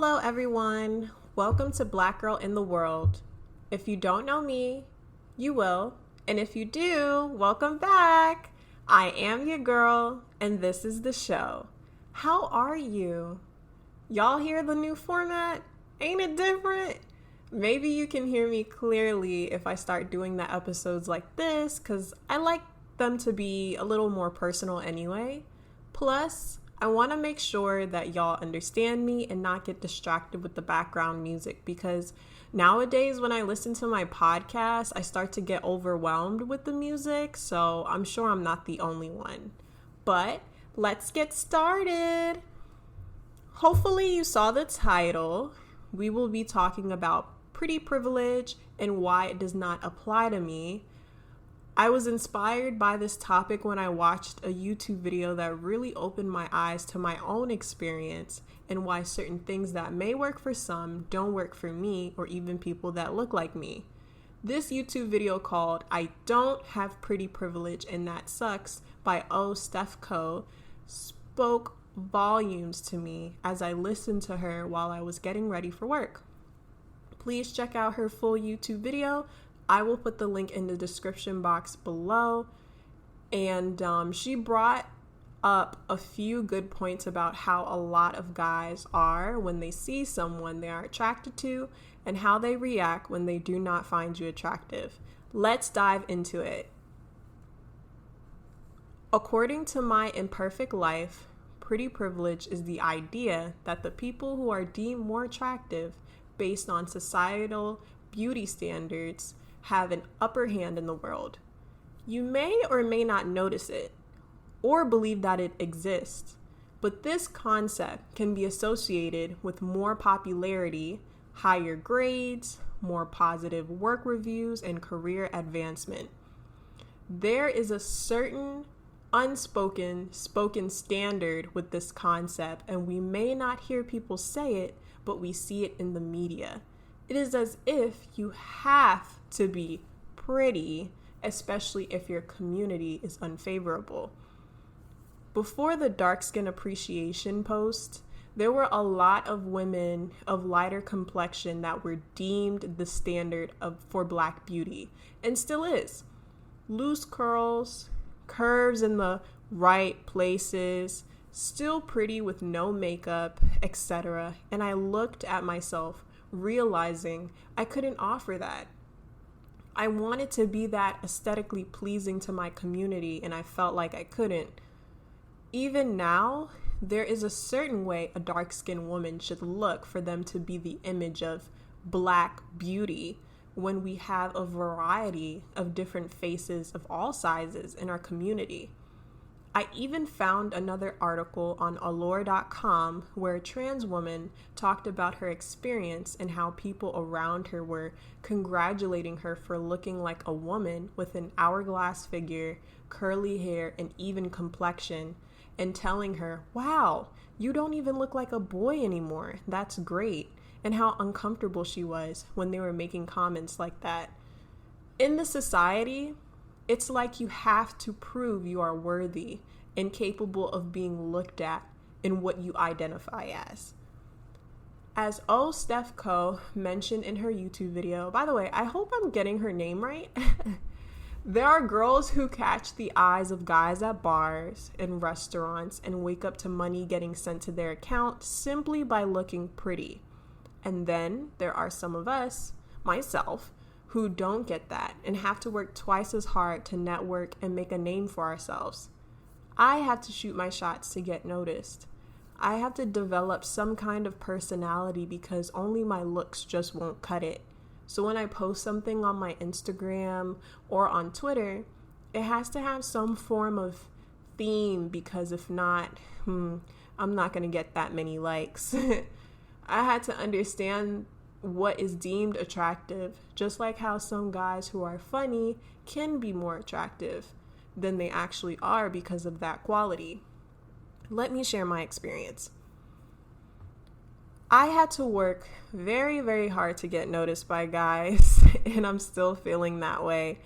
Hello, everyone. Welcome to Black Girl in the World. If you don't know me, you will. And if you do, welcome back. I am your girl, and this is the show. How are you? Y'all hear the new format? Ain't it different? Maybe you can hear me clearly if I start doing the episodes like this, because I like them to be a little more personal anyway. Plus, I want to make sure that y'all understand me and not get distracted with the background music, because nowadays when I listen to my podcast, I start to get overwhelmed with the music, so I'm sure I'm not the only one. But let's get started. Hopefully you saw the title. We will be talking about pretty privilege and why it does not apply to me. I was inspired by this topic when I watched a YouTube video that really opened my eyes to my own experience and why certain things that may work for some don't work for me or even people that look like me. This YouTube video called I Don't Have Pretty Privilege and That Sucks by Stephco spoke volumes to me as I listened to her while I was getting ready for work. Please check out her full YouTube video. I will put the link in the description box below. And she brought up a few good points about how a lot of guys are when they see someone they are attracted to and how they react when they do not find you attractive. Let's dive into it. According to My Imperfect Life, pretty privilege is the idea that the people who are deemed more attractive based on societal beauty standards have an upper hand in the world. You may or may not notice it or believe that it exists, but this concept can be associated with more popularity, higher grades, more positive work reviews, and career advancement. There is a certain spoken standard with this concept, and we may not hear people say it, but we see it in the media. It is as if you have to be pretty, especially if your community is unfavorable. Before the dark skin appreciation post, there were a lot of women of lighter complexion that were deemed the standard for Black beauty, and still is. Loose curls, curves in the right places, still pretty with no makeup, etc. And I looked at myself, realizing I couldn't offer that. I wanted to be that aesthetically pleasing to my community, and I felt like I couldn't. Even now, there is a certain way a dark-skinned woman should look for them to be the image of Black beauty, when we have a variety of different faces of all sizes in our community. I even found another article on allure.com where a trans woman talked about her experience and how people around her were congratulating her for looking like a woman with an hourglass figure, curly hair, and even complexion, and telling her, "Wow, you don't even look like a boy anymore. That's great," and how uncomfortable she was when they were making comments like that. In the society, it's like you have to prove you are worthy and capable of being looked at in what you identify as. As Stephco mentioned in her YouTube video, by the way, I hope I'm getting her name right. There are girls who catch the eyes of guys at bars and restaurants and wake up to money getting sent to their account simply by looking pretty. And then there are some of us, myself, who don't get that and have to work twice as hard to network and make a name for ourselves. I have to shoot my shots to get noticed. I have to develop some kind of personality because only my looks just won't cut it. So when I post something on my Instagram or on Twitter, it has to have some form of theme, because if not, I'm not going to get that many likes. I had to understand what is deemed attractive, just like how some guys who are funny can be more attractive than they actually are because of that quality. Let me share my experience. I had to work very, very hard to get noticed by guys, and I'm still feeling that way.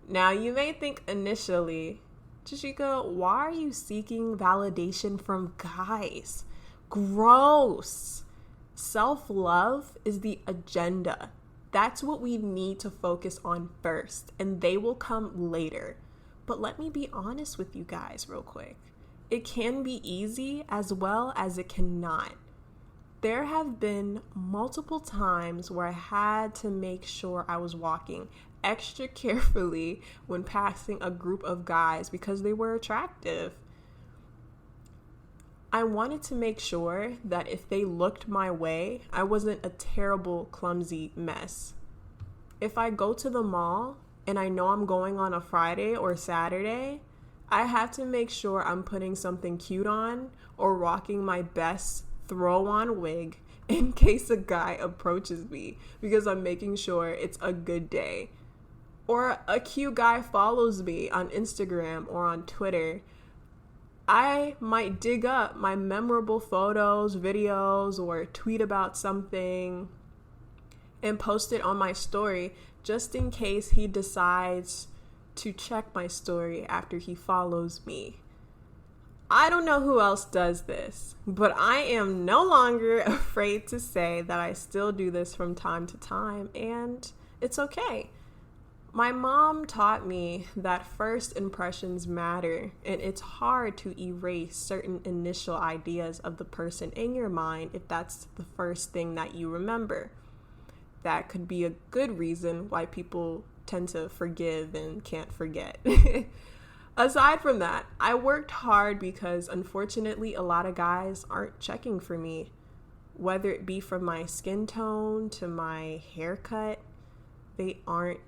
Now, you may think initially, Jashika, why are you seeking validation from guys? Gross. Self-love is the agenda. That's what we need to focus on first, and they will come later. But let me be honest with you guys real quick. It can be easy as well as it cannot. There have been multiple times where I had to make sure I was walking extra carefully when passing a group of guys because they were attractive. I wanted to make sure that if they looked my way, I wasn't a terrible, clumsy mess. If I go to the mall and I know I'm going on a Friday or Saturday, I have to make sure I'm putting something cute on or rocking my best throw-on wig in case a guy approaches me because I'm making sure it's a good day. Or a cute guy follows me on Instagram or on Twitter. I might dig up my memorable photos, videos, or tweet about something and post it on my story just in case he decides to check my story after he follows me. I don't know who else does this, but I am no longer afraid to say that I still do this from time to time, and it's okay. My mom taught me that first impressions matter, and it's hard to erase certain initial ideas of the person in your mind if that's the first thing that you remember. That could be a good reason why people tend to forgive and can't forget. Aside from that, I worked hard because unfortunately a lot of guys aren't checking for me, whether it be from my skin tone to my haircut. They aren't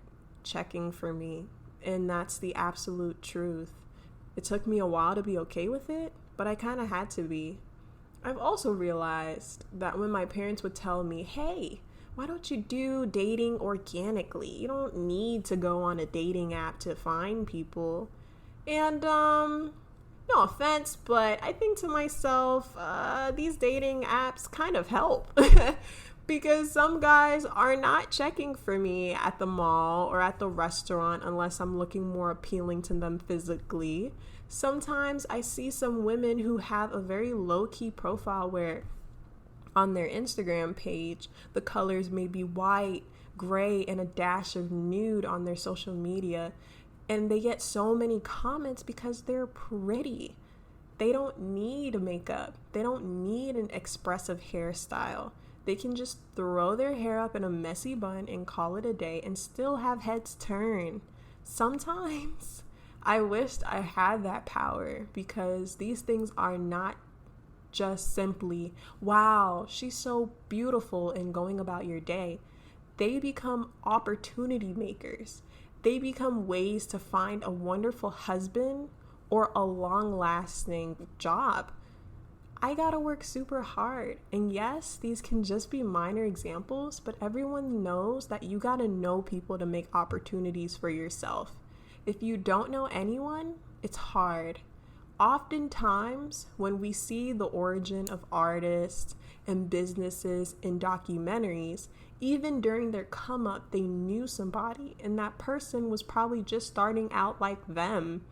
checking for me, and that's the absolute truth. It took me a while to be okay with it, but I kind of had to be. I've also realized that when my parents would tell me, hey, why don't you do dating organically? You don't need to go on a dating app to find people. And no offense, but I think to myself, these dating apps kind of help because some guys are not checking for me at the mall or at the restaurant unless I'm looking more appealing to them physically. Sometimes I see some women who have a very low-key profile where on their Instagram page, the colors may be white, gray, and a dash of nude on their social media. And they get so many comments because they're pretty. They don't need makeup. They don't need an expressive hairstyle. They can just throw their hair up in a messy bun and call it a day and still have heads turn. Sometimes I wished I had that power because these things are not just simply, wow, she's so beautiful, and going about your day. They become opportunity makers. They become ways to find a wonderful husband or a long-lasting job. I gotta work super hard. And yes, these can just be minor examples, but everyone knows that you gotta know people to make opportunities for yourself. If you don't know anyone, it's hard. Oftentimes, when we see the origin of artists and businesses in documentaries, even during their come up, they knew somebody, and that person was probably just starting out like them.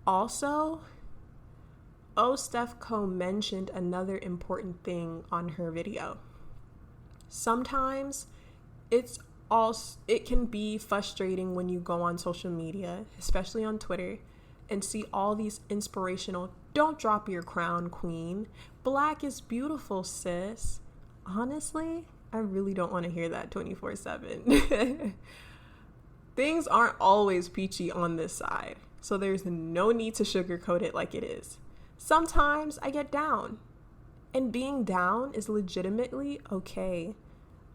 Also, Stephco mentioned another important thing on her video. Sometimes it can be frustrating when you go on social media, especially on Twitter, and see all these inspirational, don't drop your crown, queen. Black is beautiful, sis. Honestly, I really don't want to hear that 24/7. Things aren't always peachy on this side, so there's no need to sugarcoat it like it is. Sometimes I get down, and being down is legitimately okay.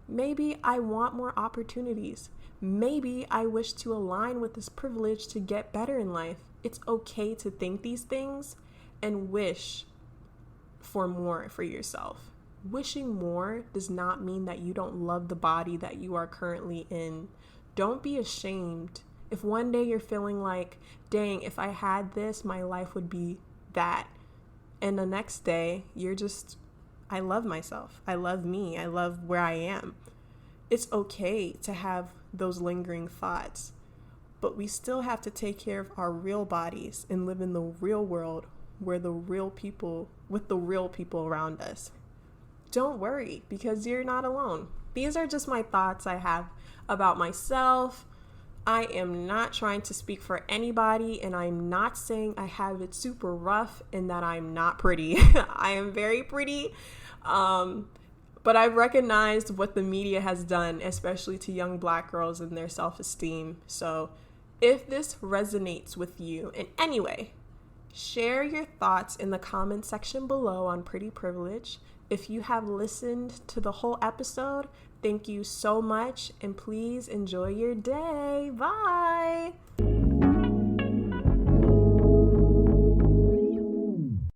Maybe I want more opportunities. Maybe I wish to align with this privilege to get better in life. It's okay to think these things and wish for more for yourself. Wishing more does not mean that you don't love the body that you are currently in. Don't be ashamed. If one day you're feeling like, dang, if I had this, my life would be that. And the next day, you're just, I love myself. I love me. I love where I am. It's okay to have those lingering thoughts, but we still have to take care of our real bodies and live in the real world with the real people around us. don't worry, because you're not alone. These are just my thoughts I have about myself. I am not trying to speak for anybody, and I'm not saying I have it super rough and that I'm not pretty. I am very pretty, but I've recognized what the media has done, especially to young Black girls and their self-esteem. So if this resonates with you in any way, share your thoughts in the comment section below on Pretty Privilege. If you have listened to the whole episode, thank you so much, and please enjoy your day. Bye.